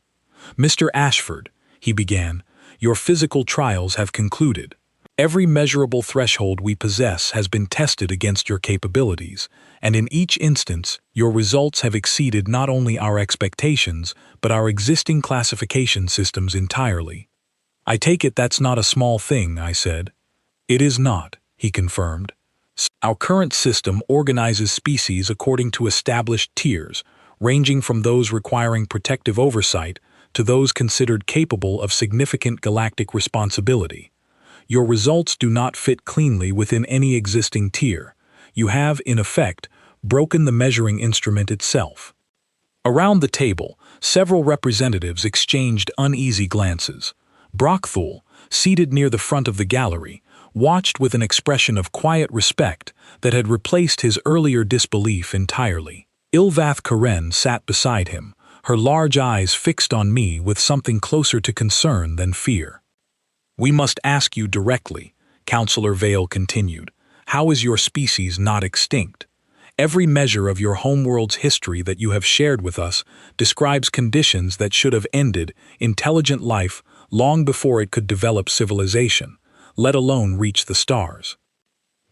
"Mr. Ashford," he began, "your physical trials have concluded. Every measurable threshold we possess has been tested against your capabilities, and in each instance, your results have exceeded not only our expectations, but our existing classification systems entirely." "I take it that's not a small thing," I said. "It is not," he confirmed. "Our current system organizes species according to established tiers, ranging from those requiring protective oversight to those considered capable of significant galactic responsibility. Your results do not fit cleanly within any existing tier. You have, in effect, broken the measuring instrument itself." Around the table, several representatives exchanged uneasy glances. Brockthul, seated near the front of the gallery, watched with an expression of quiet respect that had replaced his earlier disbelief entirely. Ilvath Karen sat beside him, her large eyes fixed on me with something closer to concern than fear. "We must ask you directly," Councillor Vale continued, "how is your species not extinct? Every measure of your homeworld's history that you have shared with us describes conditions that should have ended intelligent life long before it could develop civilization, let alone reach the stars."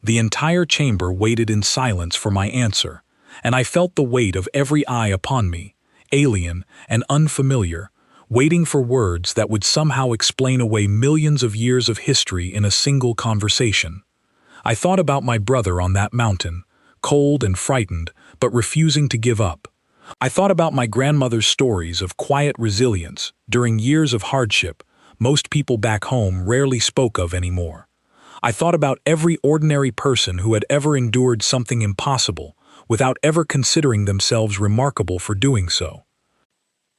The entire chamber waited in silence for my answer, and I felt the weight of every eye upon me, alien and unfamiliar, waiting for words that would somehow explain away millions of years of history in a single conversation. I thought about my brother on that mountain, cold and frightened, but refusing to give up. I thought about my grandmother's stories of quiet resilience during years of hardship most people back home rarely spoke of anymore. I thought about every ordinary person who had ever endured something impossible without ever considering themselves remarkable for doing so.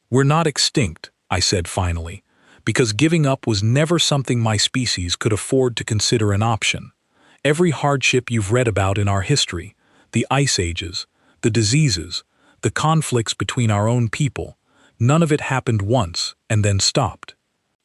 "We're not extinct," I said finally, "because giving up was never something my species could afford to consider an option. Every hardship you've read about in our history, the ice ages, the diseases, the conflicts between our own people, none of it happened once and then stopped.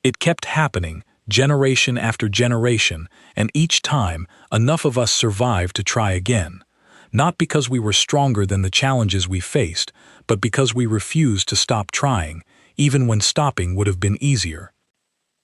It kept happening, generation after generation, and each time, enough of us survived to try again. Not because we were stronger than the challenges we faced, but because we refused to stop trying, even when stopping would have been easier.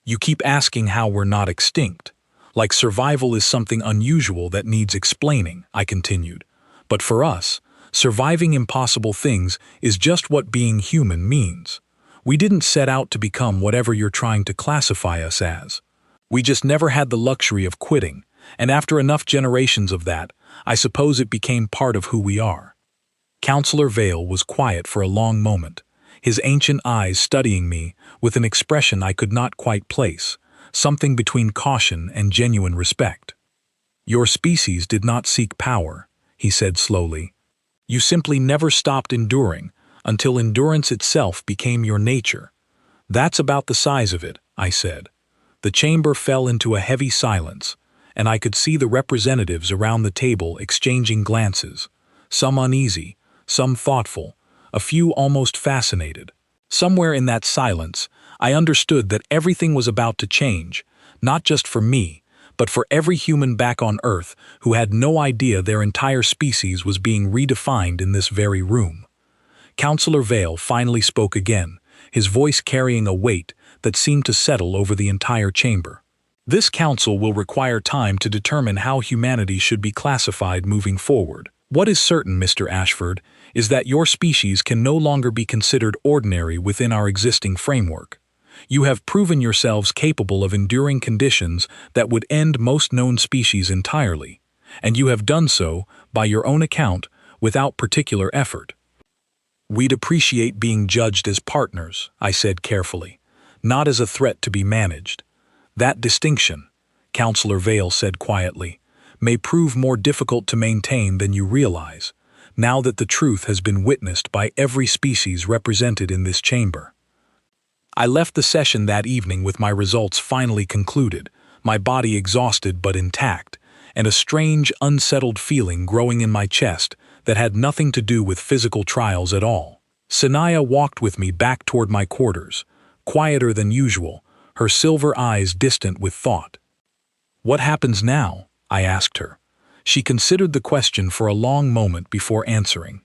You keep asking how we're not extinct. Like survival is something unusual that needs explaining," I continued. "But for us, surviving impossible things is just what being human means. We didn't set out to become whatever you're trying to classify us as. We just never had the luxury of quitting, and after enough generations of that, I suppose it became part of who we are." Councillor Vale was quiet for a long moment, his ancient eyes studying me with an expression I could not quite place, something between caution and genuine respect. "Your species did not seek power," he said slowly. "You simply never stopped enduring until endurance itself became your nature. That's about the size of it," I said. The chamber fell into a heavy silence, and I could see the representatives around the table exchanging glances, some uneasy, some thoughtful, a few almost fascinated. Somewhere in that silence, I understood that everything was about to change, not just for me, but for every human back on Earth who had no idea their entire species was being redefined in this very room. Councillor Vale finally spoke again, his voice carrying a weight that seemed to settle over the entire chamber. "This council will require time to determine how humanity should be classified moving forward. What is certain, Mr. Ashford, is that your species can no longer be considered ordinary within our existing framework. You have proven yourselves capable of enduring conditions that would end most known species entirely, and you have done so, by your own account, without particular effort." "We'd appreciate being judged as partners," I said carefully, "not as a threat to be managed." "That distinction," Councillor Vale said quietly, may prove more difficult to maintain than you realize, now that the truth has been witnessed by every species represented in this chamber. I left the session that evening with my results finally concluded, my body exhausted but intact, and a strange, unsettled feeling growing in my chest that had nothing to do with physical trials at all. Sanaya walked with me back toward my quarters, quieter than usual, her silver eyes distant with thought. "What happens now?" I asked her. She considered the question for a long moment before answering.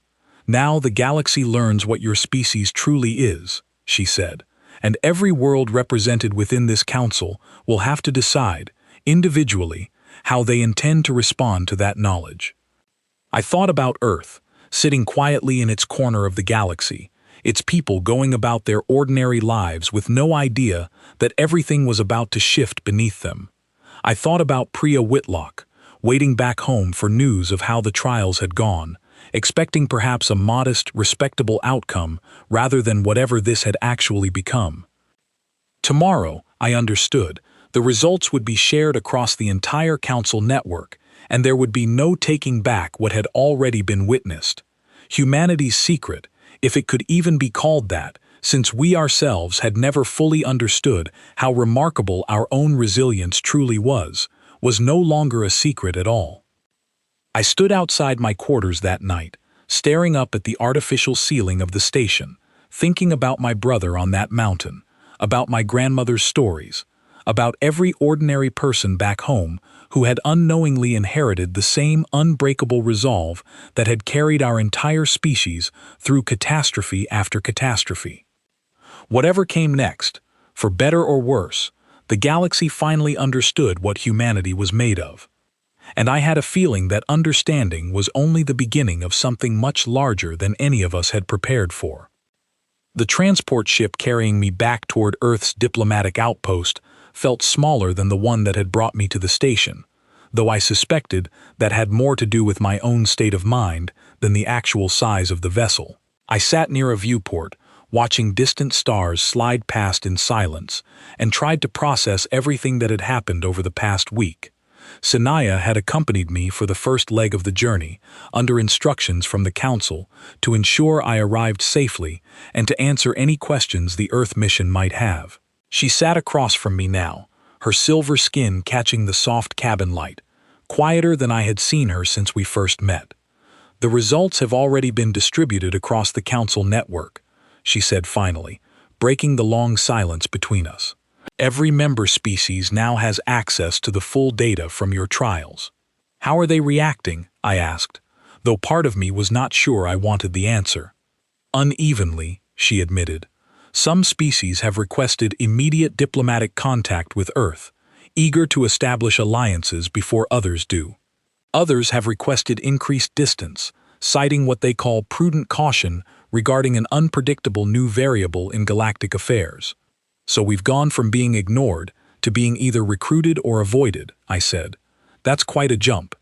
"Now the galaxy learns what your species truly is," she said, "and every world represented within this council will have to decide, individually, how they intend to respond to that knowledge." I thought about Earth, sitting quietly in its corner of the galaxy, its people going about their ordinary lives with no idea that everything was about to shift beneath them. I thought about Priya Whitlock, waiting back home for news of how the trials had gone, expecting perhaps a modest, respectable outcome rather than whatever this had actually become. Tomorrow, I understood, the results would be shared across the entire council network, and there would be no taking back what had already been witnessed. Humanity's secret, if it could even be called that, since we ourselves had never fully understood how remarkable our own resilience truly was no longer a secret at all. I stood outside my quarters that night, staring up at the artificial ceiling of the station, thinking about my brother on that mountain, about my grandmother's stories, about every ordinary person back home who had unknowingly inherited the same unbreakable resolve that had carried our entire species through catastrophe after catastrophe. Whatever came next, for better or worse, the galaxy finally understood what humanity was made of. And I had a feeling that understanding was only the beginning of something much larger than any of us had prepared for. The transport ship carrying me back toward Earth's diplomatic outpost felt smaller than the one that had brought me to the station, though I suspected that had more to do with my own state of mind than the actual size of the vessel. I sat near a viewport, watching distant stars slide past in silence, and tried to process everything that had happened over the past week. Sanaya had accompanied me for the first leg of the journey, under instructions from the Council, to ensure I arrived safely and to answer any questions the Earth mission might have. She sat across from me now, her silver skin catching the soft cabin light, quieter than I had seen her since we first met. "The results have already been distributed across the Council network," she said finally, breaking the long silence between us. "Every member species now has access to the full data from your trials." "How are they reacting?" I asked, though part of me was not sure I wanted the answer. "Unevenly," she admitted. "Some species have requested immediate diplomatic contact with Earth, eager to establish alliances before others do. Others have requested increased distance, citing what they call prudent caution regarding an unpredictable new variable in galactic affairs. So we've gone from being ignored to being either recruited or avoided," I said. "That's quite a jump."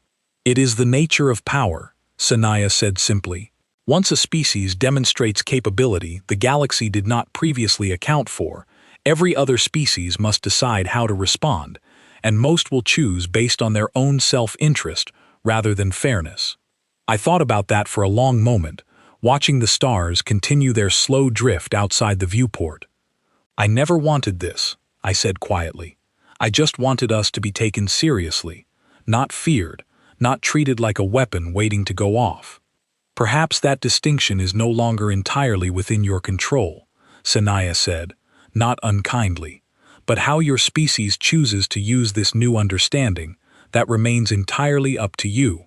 "It is the nature of power," Sanaya said simply. "Once a species demonstrates capability the galaxy did not previously account for, every other species must decide how to respond, and most will choose based on their own self-interest rather than fairness." I thought about that for a long moment, watching the stars continue their slow drift outside the viewport. "I never wanted this," I said quietly. "I just wanted us to be taken seriously, not feared, not treated like a weapon waiting to go off." "Perhaps that distinction is no longer entirely within your control," Sanaya said, not unkindly. "But how your species chooses to use this new understanding, that remains entirely up to you."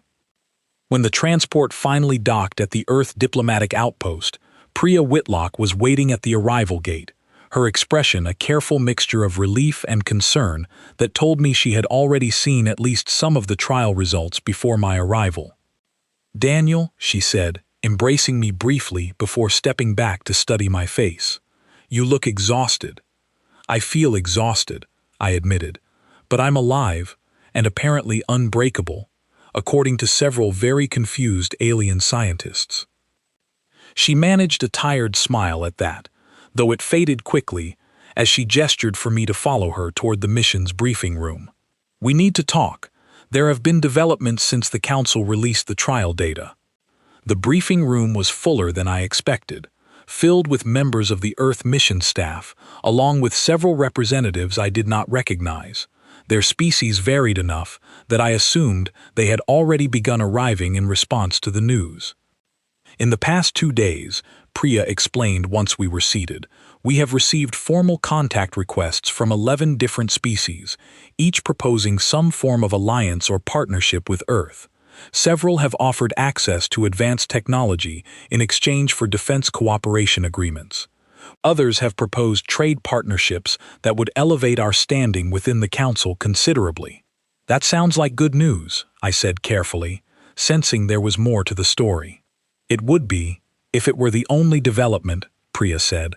When the transport finally docked at the Earth diplomatic outpost, Priya Whitlock was waiting at the arrival gate, her expression a careful mixture of relief and concern that told me she had already seen at least some of the trial results before my arrival. "Daniel," she said, embracing me briefly before stepping back to study my face, "you look exhausted." "I feel exhausted," I admitted, "but I'm alive, and apparently unbreakable, according to several very confused alien scientists." She managed a tired smile at that, though it faded quickly as she gestured for me to follow her toward the mission's briefing room. "We need to talk. There have been developments since the Council released the trial data. The briefing room was fuller than I expected, filled with members of the Earth mission staff, along with several representatives I did not recognize. Their species varied enough that I assumed they had already begun arriving in response to the news. In the past 2 days, Priya explained once we were seated, we have received formal contact requests from 11 different species, each proposing some form of alliance or partnership with Earth. Several have offered access to advanced technology in exchange for defense cooperation agreements. Others have proposed trade partnerships that would elevate our standing within the Council considerably. That sounds like good news, I said carefully, sensing there was more to the story. It would be, if it were the only development, Priya said.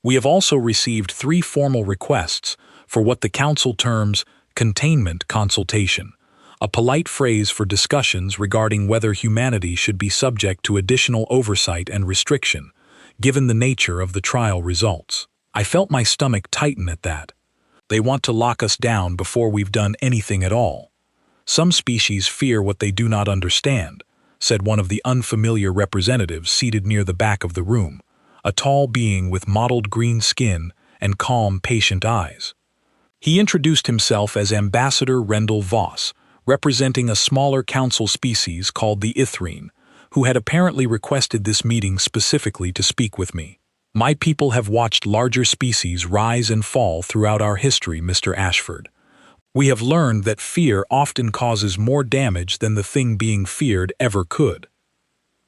We have also received 3 formal requests for what the Council terms containment consultation, a polite phrase for discussions regarding whether humanity should be subject to additional oversight and restriction, given the nature of the trial results. I felt my stomach tighten at that. They want to lock us down before we've done anything at all. Some species fear what they do not understand, said one of the unfamiliar representatives seated near the back of the room, a tall being with mottled green skin and calm, patient eyes. He introduced himself as Ambassador Rendell Voss, representing a smaller council species called the Ithrine, who had apparently requested this meeting specifically to speak with me. My people have watched larger species rise and fall throughout our history, Mr. Ashford. We have learned that fear often causes more damage than the thing being feared ever could.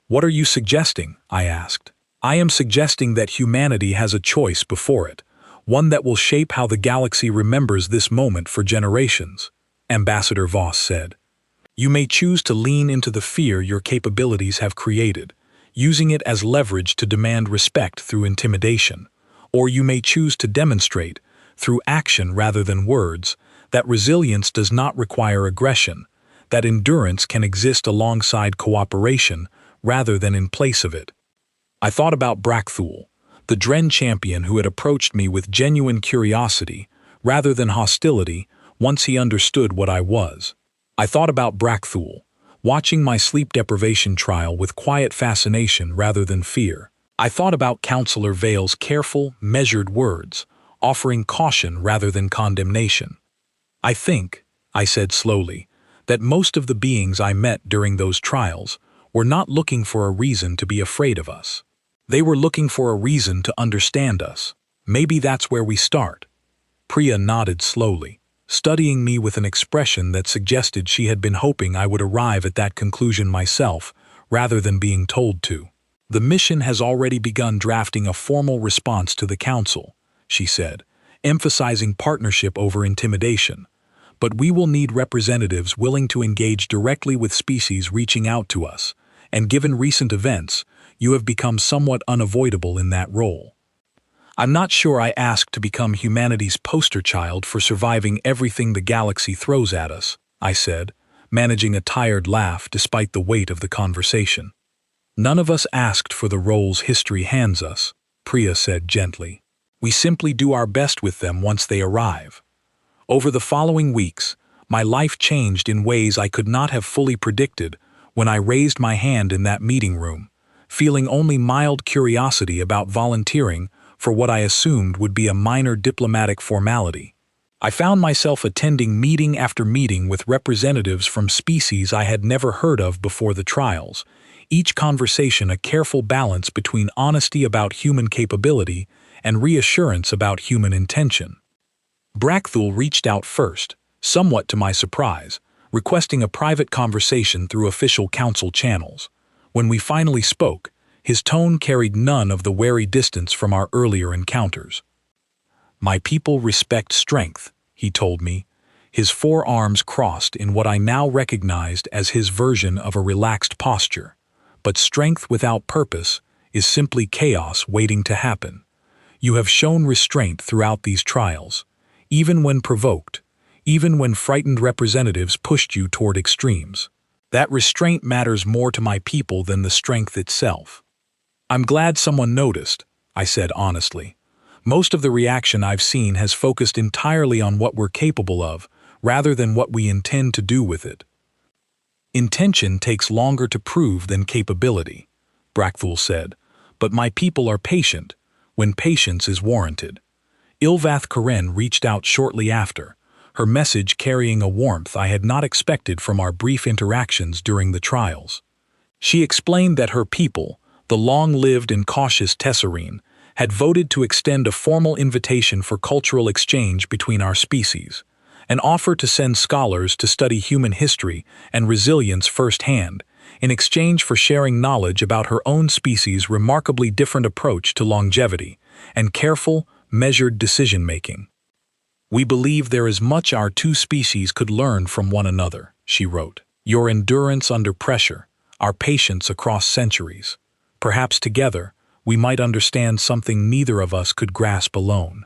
What are you suggesting? I asked. I am suggesting that humanity has a choice before it, one that will shape how the galaxy remembers this moment for generations, Ambassador Voss said. You may choose to lean into the fear your capabilities have created, using it as leverage to demand respect through intimidation, or you may choose to demonstrate, through action rather than words, that resilience does not require aggression, that endurance can exist alongside cooperation rather than in place of it. I thought about Brackthul, the Dren champion who had approached me with genuine curiosity rather than hostility once he understood what I was. I thought about Brackthul, watching my sleep deprivation trial with quiet fascination rather than fear. I thought about Counselor Vale's careful, measured words, offering caution rather than condemnation. I think, I said slowly, that most of the beings I met during those trials were not looking for a reason to be afraid of us. They were looking for a reason to understand us. Maybe that's where we start. Priya nodded slowly, studying me with an expression that suggested she had been hoping I would arrive at that conclusion myself, rather than being told to. The mission has already begun drafting a formal response to the Council, she said, emphasizing partnership over intimidation. But we will need representatives willing to engage directly with species reaching out to us, and given recent events, you have become somewhat unavoidable in that role. I'm not sure I asked to become humanity's poster child for surviving everything the galaxy throws at us, I said, managing a tired laugh despite the weight of the conversation. None of us asked for the roles history hands us, Priya said gently. We simply do our best with them once they arrive. Over the following weeks, my life changed in ways I could not have fully predicted when I raised my hand in that meeting room, feeling only mild curiosity about volunteering for what I assumed would be a minor diplomatic formality. I found myself attending meeting after meeting with representatives from species I had never heard of before the trials, each conversation a careful balance between honesty about human capability and reassurance about human intention. Brackthul reached out first, somewhat to my surprise, requesting a private conversation through official council channels. When we finally spoke, his tone carried none of the wary distance from our earlier encounters. My people respect strength, he told me, his forearms crossed in what I now recognized as his version of a relaxed posture. But strength without purpose is simply chaos waiting to happen. You have shown restraint throughout these trials, even when provoked, even when frightened representatives pushed you toward extremes. That restraint matters more to my people than the strength itself. I'm glad someone noticed, I said honestly. Most of the reaction I've seen has focused entirely on what we're capable of, rather than what we intend to do with it. Intention takes longer to prove than capability, Brackthul said, but my people are patient, when patience is warranted. Ilvath Karen reached out shortly after, her message carrying a warmth I had not expected from our brief interactions during the trials. She explained that her people, the long-lived and cautious Tesserine, had voted to extend a formal invitation for cultural exchange between our species, an offer to send scholars to study human history and resilience firsthand, in exchange for sharing knowledge about her own species' remarkably different approach to longevity and careful, measured decision-making. "We believe there is much our two species could learn from one another," she wrote. "Your endurance under pressure, our patience across centuries. Perhaps together, we might understand something neither of us could grasp alone."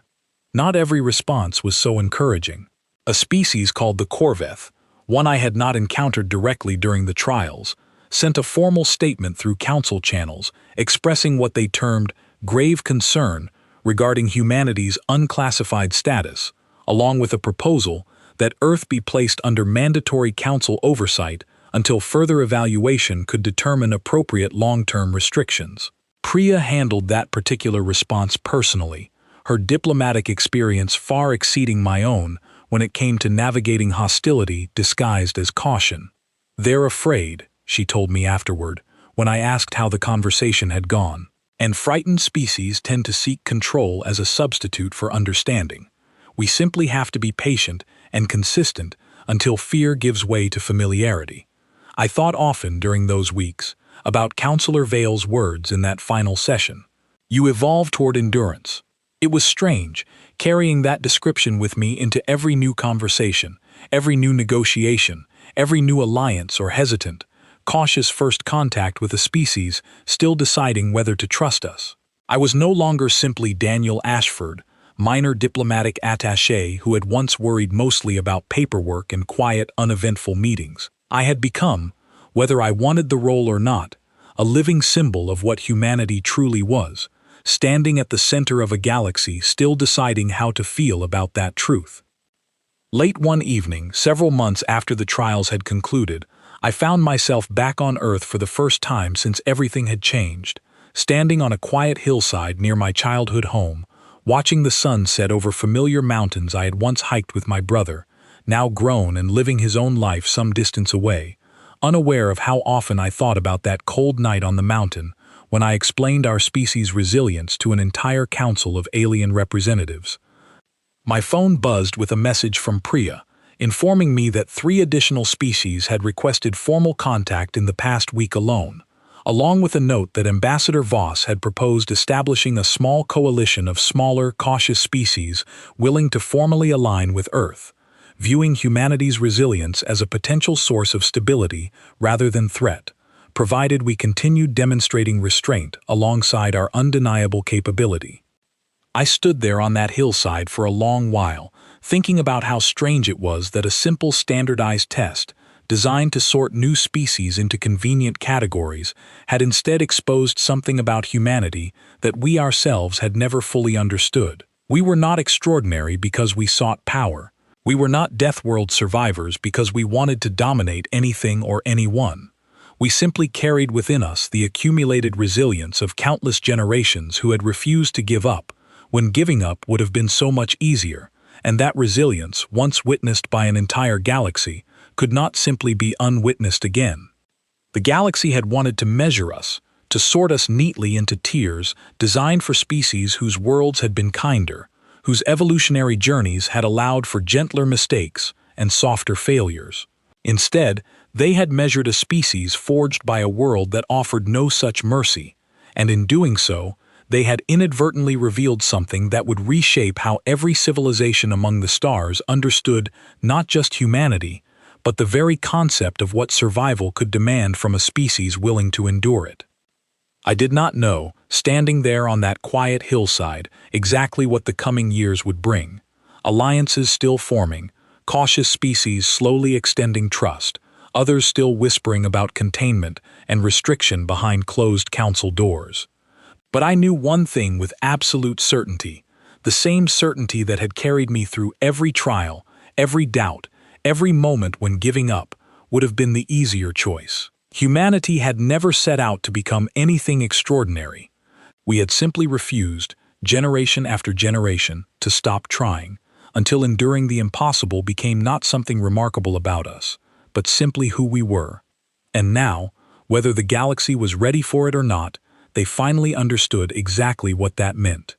Not every response was so encouraging. A species called the Corveth, one I had not encountered directly during the trials, sent a formal statement through council channels expressing what they termed grave concern regarding humanity's unclassified status, along with a proposal that Earth be placed under mandatory council oversight until further evaluation could determine appropriate long-term restrictions. Priya handled that particular response personally, her diplomatic experience far exceeding my own when it came to navigating hostility disguised as caution. "They're afraid," she told me afterward, when I asked how the conversation had gone. "And frightened species tend to seek control as a substitute for understanding. We simply have to be patient and consistent until fear gives way to familiarity." I thought often during those weeks about Counselor Vale's words in that final session. "You evolve toward endurance." It was strange, carrying that description with me into every new conversation, every new negotiation, every new alliance or hesitant, cautious first contact with a species still deciding whether to trust us. I was no longer simply Daniel Ashford, minor diplomatic attaché who had once worried mostly about paperwork and quiet, uneventful meetings. I had become, whether I wanted the role or not, a living symbol of what humanity truly was, standing at the center of a galaxy still deciding how to feel about that truth. Late one evening, several months after the trials had concluded, I found myself back on Earth for the first time since everything had changed, standing on a quiet hillside near my childhood home, watching the sun set over familiar mountains I had once hiked with my brother, now grown and living his own life some distance away, unaware of how often I thought about that cold night on the mountain when I explained our species' resilience to an entire council of alien representatives. My phone buzzed with a message from Priya, informing me that 3 additional species had requested formal contact in the past week alone, along with a note that Ambassador Voss had proposed establishing a small coalition of smaller, cautious species willing to formally align with Earth, viewing humanity's resilience as a potential source of stability rather than threat, provided we continued demonstrating restraint alongside our undeniable capability. I stood there on that hillside for a long while, thinking about how strange it was that a simple standardized test, designed to sort new species into convenient categories, had instead exposed something about humanity that we ourselves had never fully understood. We were not extraordinary because we sought power. We were not Deathworld survivors because we wanted to dominate anything or anyone. We simply carried within us the accumulated resilience of countless generations who had refused to give up, when giving up would have been so much easier, and that resilience, once witnessed by an entire galaxy, could not simply be unwitnessed again. The galaxy had wanted to measure us, to sort us neatly into tiers designed for species whose worlds had been kinder, whose evolutionary journeys had allowed for gentler mistakes and softer failures. Instead, they had measured a species forged by a world that offered no such mercy, and in doing so, they had inadvertently revealed something that would reshape how every civilization among the stars understood not just humanity, but the very concept of what survival could demand from a species willing to endure it. I did not know, standing there on that quiet hillside, exactly what the coming years would bring. Alliances still forming, cautious species slowly extending trust, others still whispering about containment and restriction behind closed council doors. But I knew one thing with absolute certainty, the same certainty that had carried me through every trial, every doubt, Every moment when giving up would have been the easier choice. Humanity had never set out to become anything extraordinary. We had simply refused, generation after generation, to stop trying, until enduring the impossible became not something remarkable about us, but simply who we were. And now, whether the galaxy was ready for it or not, they finally understood exactly what that meant.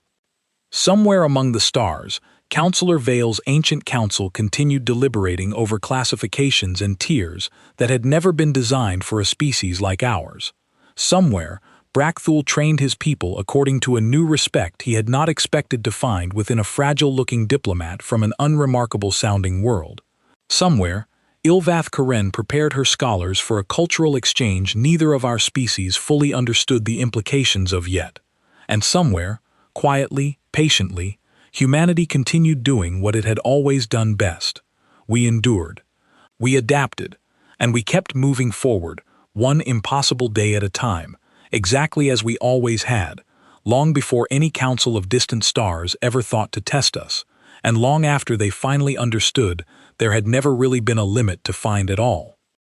Somewhere among the stars, Counselor Vale's ancient council continued deliberating over classifications and tiers that had never been designed for a species like ours. Somewhere, Brackthul trained his people according to a new respect he had not expected to find within a fragile-looking diplomat from an unremarkable-sounding world. Somewhere, Ilvath Karen prepared her scholars for a cultural exchange neither of our species fully understood the implications of yet. And somewhere, quietly, patiently, humanity continued doing what it had always done best. We endured. We adapted. And we kept moving forward, one impossible day at a time, exactly as we always had, long before any council of distant stars ever thought to test us, and long after they finally understood there had never really been a limit to find at all.